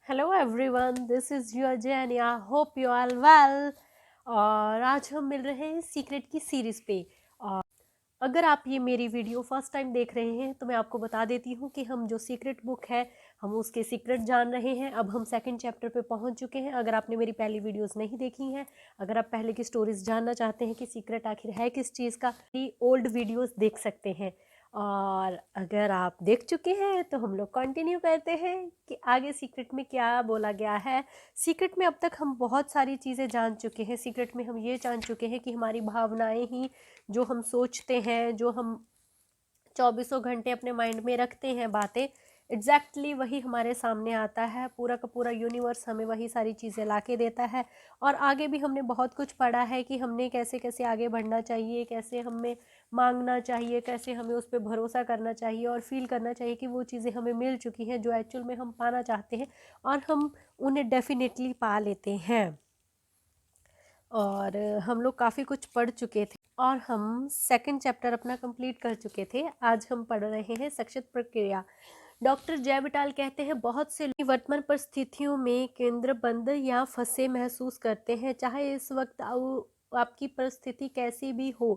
Hello everyone, this is your Jenia. Hope you are well. और आज हम मिल रहे हैं सीक्रेट की सीरीज़ पे। और अगर आप ये मेरी वीडियो फर्स्ट टाइम देख रहे हैं तो मैं आपको बता देती हूँ कि हम जो सीक्रेट बुक है हम उसके सीक्रेट जान रहे हैं। अब हम सेकंड चैप्टर पे पहुँच चुके हैं। अगर आपने मेरी पहली वीडियोस नहीं देखी हैं, अगर आप पहले की स्टोरीज जानना चाहते हैं कि सीक्रेट आखिर है किस चीज़ का, ओल्ड वीडियोस देख सकते हैं। और अगर आप देख चुके हैं तो हम लोग कंटिन्यू करते हैं कि आगे सीक्रेट में क्या बोला गया है। सीक्रेट में अब तक हम बहुत सारी चीज़ें जान चुके हैं। सीक्रेट में हम ये जान चुके हैं कि हमारी भावनाएं ही, जो हम सोचते हैं, जो हम चौबीसों घंटे अपने माइंड में रखते हैं बातें, एग्जैक्टली वही हमारे सामने आता है। पूरा का पूरा यूनिवर्स हमें वही सारी चीज़ें ला के देता है। और आगे भी हमने बहुत कुछ पढ़ा है कि हमने कैसे कैसे आगे बढ़ना चाहिए, कैसे हमें मांगना चाहिए, कैसे हमें उस पर भरोसा करना चाहिए और फील करना चाहिए कि वो चीज़ें हमें मिल चुकी हैं जो एक्चुअल में हम पाना चाहते हैं, और हम उन्हें डेफिनेटली पा लेते हैं। और हम लोग काफ़ी कुछ पढ़ चुके थे और हम सेकंड चैप्टर अपना कंप्लीट कर चुके थे। आज हम पढ़ रहे हैं शैक्षिक प्रक्रिया। डॉक्टर जय बिटाल कहते हैं, बहुत से लोग वर्तमान परिस्थितियों में केंद्रबंद या फंसे महसूस करते हैं। चाहे इस वक्त आपकी परिस्थिति कैसी भी हो,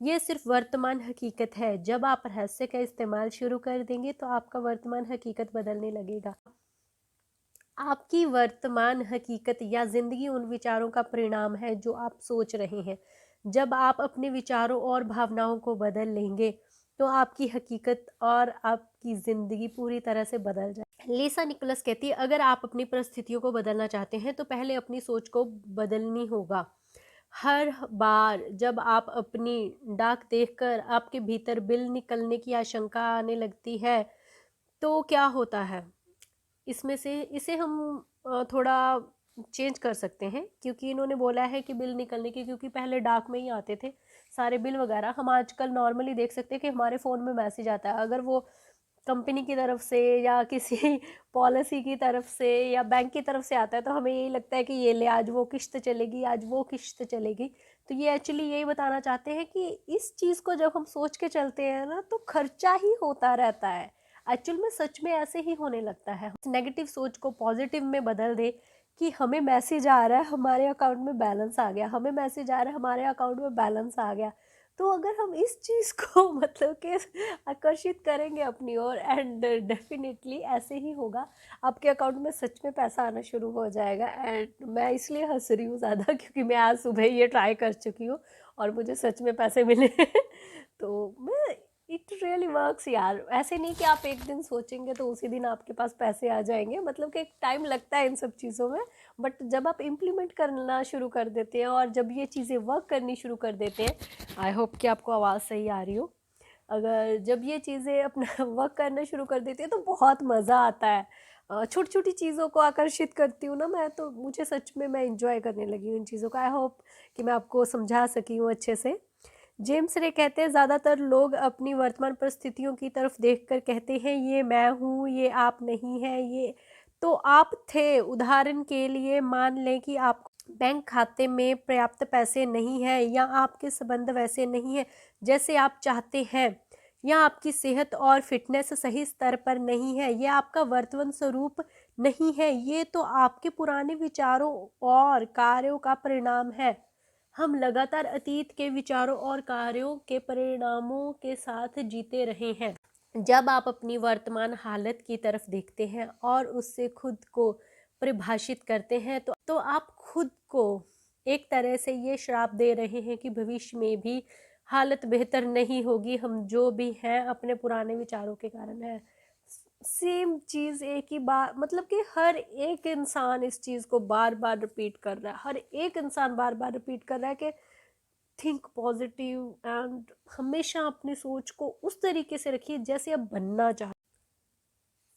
ये सिर्फ वर्तमान हकीकत है। जब आप रहस्य का इस्तेमाल शुरू कर देंगे तो आपका वर्तमान हकीकत बदलने लगेगा। आपकी वर्तमान हकीकत या जिंदगी उन विचारों का परिणाम है जो आप सोच रहे हैं। जब आप अपने विचारों और भावनाओं को बदल लेंगे तो आपकी हकीकत और आपकी जिंदगी पूरी तरह से बदल जाए। लिसा निकोलस कहती है, अगर आप अपनी परिस्थितियों को बदलना चाहते हैं तो पहले अपनी सोच को बदलनी होगा। हर बार जब आप अपनी डाक देखकर आपके भीतर बिल निकलने की आशंका आने लगती है तो क्या होता है, इसमें से इसे हम थोड़ा चेंज कर सकते हैं, क्योंकि इन्होंने बोला है कि बिल निकलने की, क्योंकि पहले डाक में ही आते थे सारे बिल वगैरह। हम आजकल नॉर्मली देख सकते हैं कि हमारे फ़ोन में मैसेज आता है। अगर वो कंपनी की तरफ से या किसी पॉलिसी की तरफ से या बैंक की तरफ से आता है तो हमें यही लगता है कि ये ले, आज वो किश्त चलेगी, आज वो किश्त चलेगी। तो ये एक्चुअली यही बताना चाहते हैं कि इस चीज़ को जब हम सोच के चलते हैं ना तो खर्चा ही होता रहता है। एक्चुअल में सच में ऐसे ही होने लगता है। नेगेटिव सोच को पॉजिटिव में बदल दे कि हमें मैसेज आ रहा है हमारे अकाउंट में बैलेंस आ गया, हमें मैसेज आ रहा है हमारे अकाउंट में बैलेंस आ गया। तो अगर हम इस चीज़ को मतलब कि आकर्षित करेंगे अपनी ओर, एंड डेफिनेटली ऐसे ही होगा, आपके अकाउंट में सच में पैसा आना शुरू हो जाएगा। एंड मैं इसलिए हंस रही हूँ ज़्यादा क्योंकि मैं आज सुबह ये ट्राई कर चुकी हूँ और मुझे सच में पैसे मिले। तो मैं, इट रियली वर्क्स यार। ऐसे नहीं कि आप एक दिन सोचेंगे तो उसी दिन आपके पास पैसे आ जाएंगे, मतलब कि एक टाइम लगता है इन सब चीज़ों में। बट जब आप इम्प्लीमेंट करना शुरू कर देते हैं और जब ये चीज़ें वर्क करनी शुरू कर देते हैं, आई होप कि आपको आवाज़ सही आ रही हो, अगर जब ये चीज़ें अपना वर्क करना शुरू कर देती है तो बहुत मज़ा आता है। छोटी छोटी चीज़ों को आकर्षित करती हूँ ना मैं, तो मुझे सच में मैं इंजॉय करने लगी हूँ इन चीज़ों का। आई होप कि मैं आपको समझा सकी हूँ अच्छे से। जेम्स रे कहते हैं, ज़्यादातर लोग अपनी वर्तमान परिस्थितियों की तरफ देखकर कहते हैं ये मैं हूँ, ये आप नहीं है, ये तो आप थे। उदाहरण के लिए मान लें कि आप बैंक खाते में पर्याप्त पैसे नहीं है, या आपके संबंध वैसे नहीं है जैसे आप चाहते हैं, या आपकी सेहत और फिटनेस सही स्तर पर नहीं है, यह आपका वर्तमान स्वरूप नहीं है, ये तो आपके पुराने विचारों और कार्यों का परिणाम है। हम लगातार अतीत के विचारों और कार्यों के परिणामों के साथ जीते रहे हैं। जब आप अपनी वर्तमान हालत की तरफ देखते हैं और उससे खुद को परिभाषित करते हैं तो आप खुद को एक तरह से ये श्राप दे रहे हैं कि भविष्य में भी हालत बेहतर नहीं होगी। हम जो भी हैं अपने पुराने विचारों के कारण है। सेम चीज़ एक ही बार, मतलब कि हर एक इंसान इस चीज़ को बार बार रिपीट कर रहा है। हर एक इंसान बार बार रिपीट कर रहा है कि थिंक पॉजिटिव, एंड हमेशा अपनी सोच को उस तरीके से रखिए जैसे आप बनना चाहते।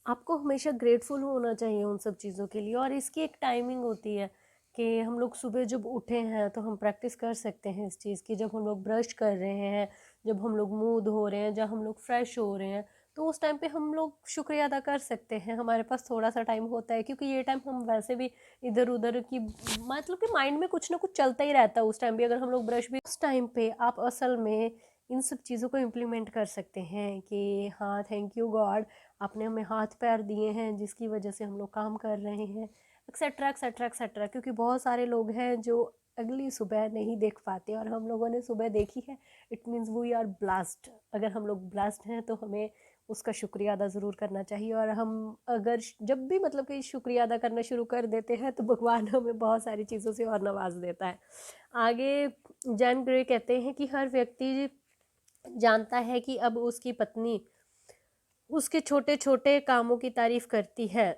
आपको हमेशा ग्रेटफुल होना चाहिए उन सब चीज़ों के लिए। और इसकी एक टाइमिंग होती है कि हम लोग सुबह जब उठे हैं तो हम प्रैक्टिस कर सकते हैं इस चीज़ की। जब हम लोग ब्रश कर रहे हैं, जब हम लोग मुंह धो रहे हैं, जब हम लोग फ्रेश हो रहे हैं, तो उस टाइम पे हम लोग शुक्रिया अदा कर सकते हैं। हमारे पास थोड़ा सा टाइम होता है क्योंकि ये टाइम हम वैसे भी इधर उधर की, मतलब कि माइंड में कुछ ना कुछ चलता ही रहता है उस टाइम भी। अगर हम लोग ब्रश भी, उस टाइम पे आप असल में इन सब चीज़ों को इम्प्लीमेंट कर सकते हैं कि हाँ, थैंक यू गॉड, आपने हमें हाथ पैर दिए हैं जिसकी वजह से हम लोग काम कर रहे हैं, एक्सेट्रा एक्सेट्रा एक्सेट्रा। क्योंकि बहुत सारे लोग हैं जो अगली सुबह नहीं देख पाते और हम लोगों ने सुबह देखी है, it means we are blast. अगर हम लोग ब्लास्ट हैं तो हमें उसका शुक्रिया अदा ज़रूर करना चाहिए। और हम अगर जब भी मतलब कि शुक्रिया अदा करना शुरू कर देते हैं तो भगवान हमें बहुत सारी चीज़ों से और नवाज देता है। आगे जैन ग्रे कहते हैं कि हर व्यक्ति जानता है कि अब उसकी पत्नी उसके छोटे छोटे कामों की तारीफ करती है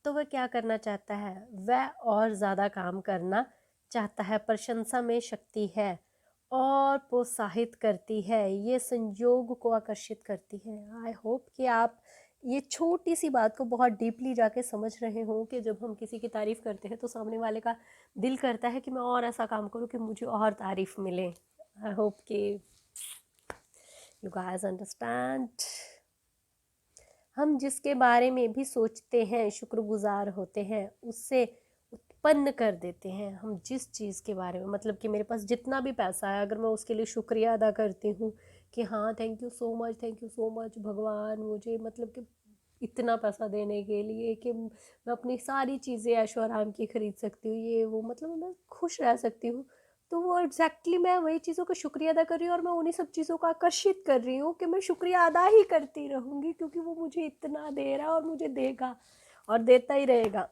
तो वह क्या करना चाहता है, वह और ज़्यादा काम करना चाहता है। प्रशंसा में शक्ति है और प्रोत्साहित करती है, ये संयोग को आकर्षित करती है। आई होप कि आप ये छोटी सी बात को बहुत डीपली जाके समझ रहे हो कि जब हम किसी की तारीफ़ करते हैं तो सामने वाले का दिल करता है कि मैं और ऐसा काम करूं कि मुझे और तारीफ़ मिले। आई होप कि यू गाइस अंडरस्टैंड। हम जिसके बारे में भी सोचते हैं शुक्रगुजार होते हैं, उससे उत्पन्न कर देते हैं। हम जिस चीज़ के बारे में, मतलब कि मेरे पास जितना भी पैसा है, अगर मैं उसके लिए शुक्रिया अदा करती हूँ कि हाँ थैंक यू सो मच भगवान मुझे मतलब कि इतना पैसा देने के लिए कि मैं अपनी सारी चीज़ें ऐशो आराम की खरीद सकती हूँ, ये वो, मतलब मैं खुश रह सकती हूँ। तो वो एग्जैक्टली मैं वही चीज़ों का शुक्रिया अदा कर रही हूँ और मैं उन्हीं सब चीज़ों को आकर्षित कर रही हूँ कि मैं शुक्रिया अदा ही करती रहूँगी क्योंकि वो मुझे इतना दे रहा है और मुझे देगा और देता ही रहेगा।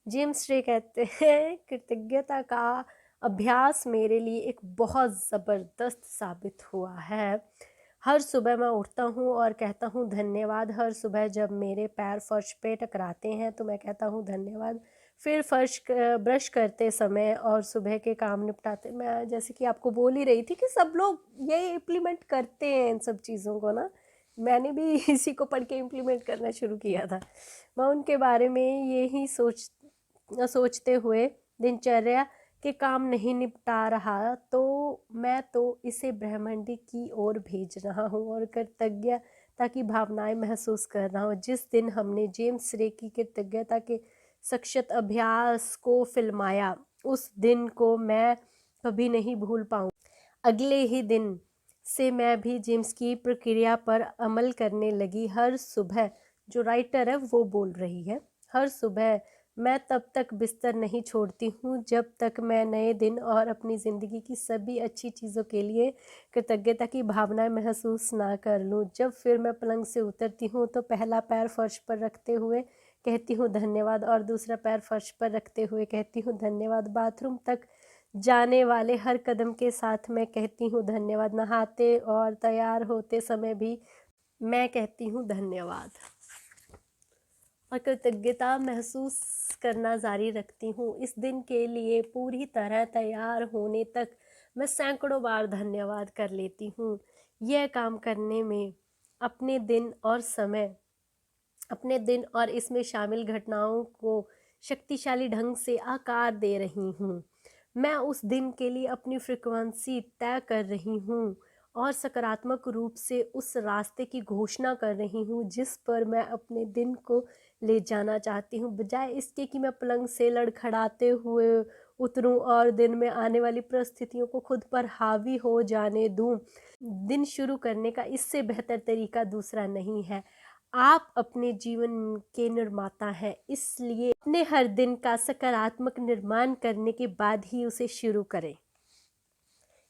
जेम्स रे कहते हैं कृतज्ञता का अभ्यास मेरे लिए एक बहुत ज़बरदस्त साबित हुआ है। हर सुबह मैं उठता हूँ और कहता हूँ धन्यवाद। हर सुबह जब मेरे पैर फर्श पे टकराते हैं तो मैं कहता हूँ धन्यवाद। फिर फर्श ब्रश करते समय और सुबह के काम निपटाते, मैं जैसे कि आपको बोल ही रही थी कि सब लोग ये इम्प्लीमेंट करते हैं इन सब चीज़ों को ना। मैंने भी इसी को पढ़ के इम्प्लीमेंट करना शुरू किया था। मैं उनके बारे में यही सोचते हुए दिनचर्या के काम नहीं निपटा रहा तो मैं तो इसे ब्रह्मांड की ओर भेज रहा हूँ और कृतज्ञता की भावनाएं महसूस कर रहा हूँ। जिस दिन हमने जेम्स रे की कृतज्ञता के सशक्त अभ्यास को फिल्माया उस दिन को मैं कभी नहीं भूल पाऊँ। अगले ही दिन से मैं भी जेम्स की प्रक्रिया पर अमल करने लगी। हर सुबह, जो राइटर है वो बोल रही है, हर सुबह मैं तब तक बिस्तर नहीं छोड़ती हूँ जब तक मैं नए दिन और अपनी ज़िंदगी की सभी अच्छी चीज़ों के लिए कृतज्ञता की भावनाएं महसूस ना कर लूँ। जब फिर मैं पलंग से उतरती हूँ तो पहला पैर फर्श पर रखते हुए कहती हूँ धन्यवाद और दूसरा पैर फर्श पर रखते हुए कहती हूँ धन्यवाद। बाथरूम तक जाने वाले हर कदम के साथ मैं कहती हूँ धन्यवाद। नहाते और तैयार होते समय भी मैं कहती हूँ धन्यवाद और कृतज्ञता महसूस करना जारी रखती हूँ। इस दिन के लिए पूरी तरह तैयार होने तक मैं सैकड़ों बार धन्यवाद कर लेती हूँ। यह काम करने में अपने दिन और इसमें शामिल घटनाओं को शक्तिशाली ढंग से आकार दे रही हूँ। मैं उस दिन के लिए अपनी फ्रीक्वेंसी तय कर रही हूँ और सकारात्मक रूप से उस रास्ते की घोषणा कर रही हूँ जिस पर मैं अपने दिन को ले जाना चाहती हूँ, बजाय इसके कि मैं पलंग से लड़खड़ाते हुए उतरूँ और दिन में आने वाली परिस्थितियों को खुद पर हावी हो जाने दूँ। दिन शुरू करने का इससे बेहतर तरीका दूसरा नहीं है। आप अपने जीवन के निर्माता हैं, इसलिए अपने हर दिन का सकारात्मक निर्माण करने के बाद ही उसे शुरू करें।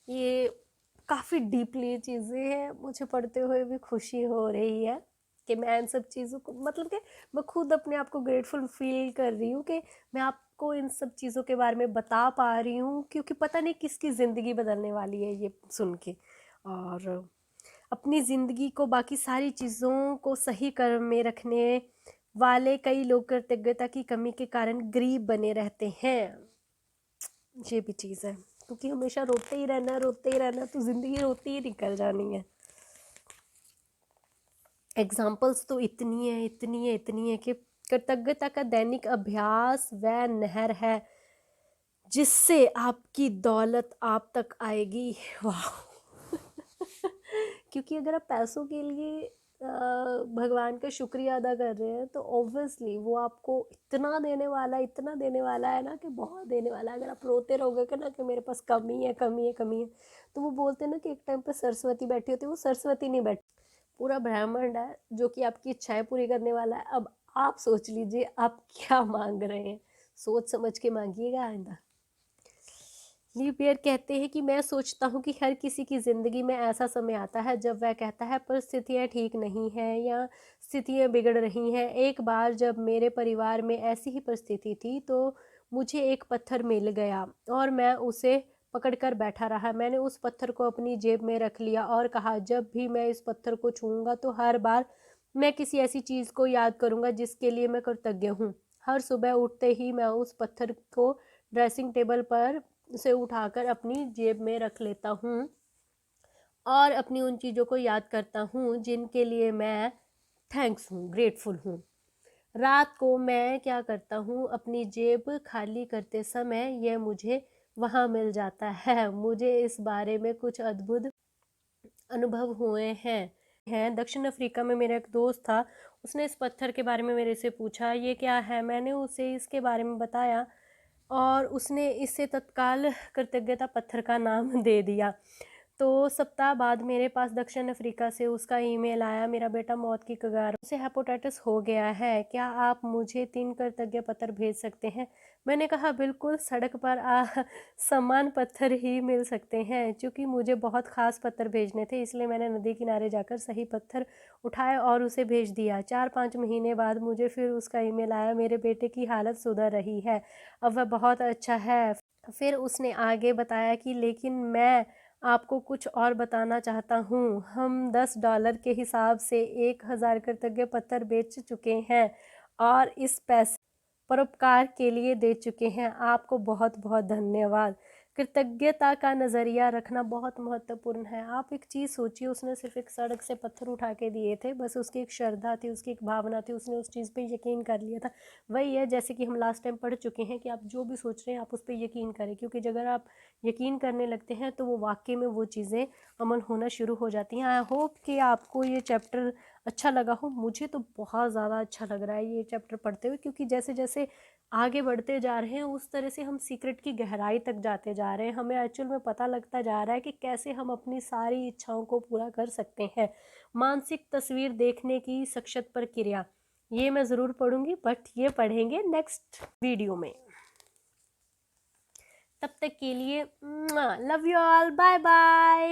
ये काफ़ी डीपली चीज़ें हैं, मुझे पढ़ते हुए भी खुशी हो रही है कि मैं इन सब चीज़ों को, मतलब कि मैं खुद अपने आप को ग्रेटफुल फील कर रही हूँ कि मैं आपको इन सब चीज़ों के बारे में बता पा रही हूँ, क्योंकि पता नहीं किसकी ज़िंदगी बदलने वाली है ये सुन के। और अपनी ज़िंदगी को, बाकी सारी चीज़ों को सही क्रम में रखने वाले कई लोग कृतज्ञता की कमी के कारण गरीब बने रहते हैं। ये भी चीज़ है, क्योंकि हमेशा रोते ही रहना तो ज़िंदगी रोती ही निकल जानी है। एग्जाम्पल्स तो इतनी है कि कृतज्ञता का दैनिक अभ्यास वह नहर है जिससे आपकी दौलत आप तक आएगी। वाह। क्योंकि अगर आप पैसों के लिए भगवान का शुक्रिया अदा कर रहे हैं तो ऑब्वियसली वो आपको इतना देने वाला है ना, कि बहुत देने वाला है। अगर आप रोते रहोगे कि ना कि मेरे पास कमी है, तो वो बोलते हैं ना कि एक टाइम पे सरस्वती बैठी होती है, वो सरस्वती नहीं बैठी, पूरा ब्रह्मांड है जो कि आपकी इच्छाएं पूरी करने वाला है। अब आप सोच लीजिए आप क्या मांग रहे हैं, सोच समझ के मांगिएगा आइंदा। ली बियर कहते हैं कि मैं सोचता हूँ कि हर किसी की ज़िंदगी में ऐसा समय आता है जब वह कहता है परिस्थितियाँ ठीक नहीं हैं या स्थितियाँ बिगड़ रही हैं। एक बार जब मेरे परिवार में ऐसी ही परिस्थिति थी तो मुझे एक पत्थर मिल गया और मैं उसे पकड़कर बैठा रहा। मैंने उस पत्थर को अपनी जेब में रख लिया और कहा, जब भी मैं इस पत्थर को छूऊंगा तो हर बार मैं किसी ऐसी चीज़ को याद करूंगा जिसके लिए मैं कृतज्ञ हूँ। हर सुबह उठते ही मैं उस पत्थर को ड्रेसिंग टेबल पर से उठाकर अपनी जेब में रख लेता हूँ और अपनी उन चीज़ों को याद करता हूँ जिनके लिए मैं थैंक्स हूँ, ग्रेटफुल हूँ। रात को मैं क्या करता हूँ, अपनी जेब खाली करते समय यह मुझे वहाँ मिल जाता है। मुझे इस बारे में कुछ अद्भुत अनुभव हुए हैं। दक्षिण अफ्रीका में मेरा एक दोस्त था, उसने इस पत्थर के बारे में मेरे से पूछा ये क्या है। मैंने उसे इसके बारे में बताया और उसने इसे तत्काल कृतज्ञता पत्थर का नाम दे दिया। तो सप्ताह बाद मेरे पास दक्षिण अफ्रीका से उसका ईमेल आया, मेरा बेटा मौत की कगार, उसे हेपेटाइटिस हो गया है, क्या आप मुझे 3 कृतज्ञ पत्र भेज सकते हैं। मैंने कहा बिल्कुल, सड़क पर समान पत्थर ही मिल सकते हैं। क्योंकि मुझे बहुत ख़ास पत्थर भेजने थे इसलिए मैंने नदी किनारे जाकर सही पत्थर उठाए और उसे भेज दिया। 4-5 महीने बाद मुझे फिर उसका ईमेल आया, मेरे बेटे की हालत सुधर रही है, अब वह बहुत अच्छा है। फिर उसने आगे बताया कि लेकिन मैं आपको कुछ और बताना चाहता हूँ, हम $10 के हिसाब से 1000 कृतज्ञ पत्र बेच चुके हैं और इस पैसे परोपकार के लिए दे चुके हैं। आपको बहुत बहुत धन्यवाद। कृतज्ञता का नज़रिया रखना बहुत महत्वपूर्ण है। आप एक चीज़ सोचिए, उसने सिर्फ एक सड़क से पत्थर उठा के दिए थे, बस उसकी एक श्रद्धा थी, उसकी एक भावना थी, उसने उस चीज़ पे यकीन कर लिया था। वही है जैसे कि हम लास्ट टाइम पढ़ चुके हैं कि आप जो भी सोच रहे हैं आप उस पर यकीन करें, क्योंकि अगर आप यकीन करने लगते हैं तो वो वाकई में वो चीज़ें अमल होना शुरू हो जाती हैं। आई होप कि आपको ये चैप्टर अच्छा लगा हो। मुझे तो बहुत ज़्यादा अच्छा लग रहा है ये चैप्टर पढ़ते हुए, क्योंकि जैसे जैसे आगे बढ़ते जा रहे हैं उस तरह से हम सीक्रेट की गहराई तक जाते जा रहे हैं। हमें एक्चुअल में पता लगता जा रहा है कि कैसे हम अपनी सारी इच्छाओं को पूरा कर सकते हैं। मानसिक तस्वीर देखने की सशक्त प्रक्रिया, ये मैं ज़रूर पढ़ूंगी, बट ये पढ़ेंगे नेक्स्ट वीडियो में। तब तक के लिए love you all, bye bye.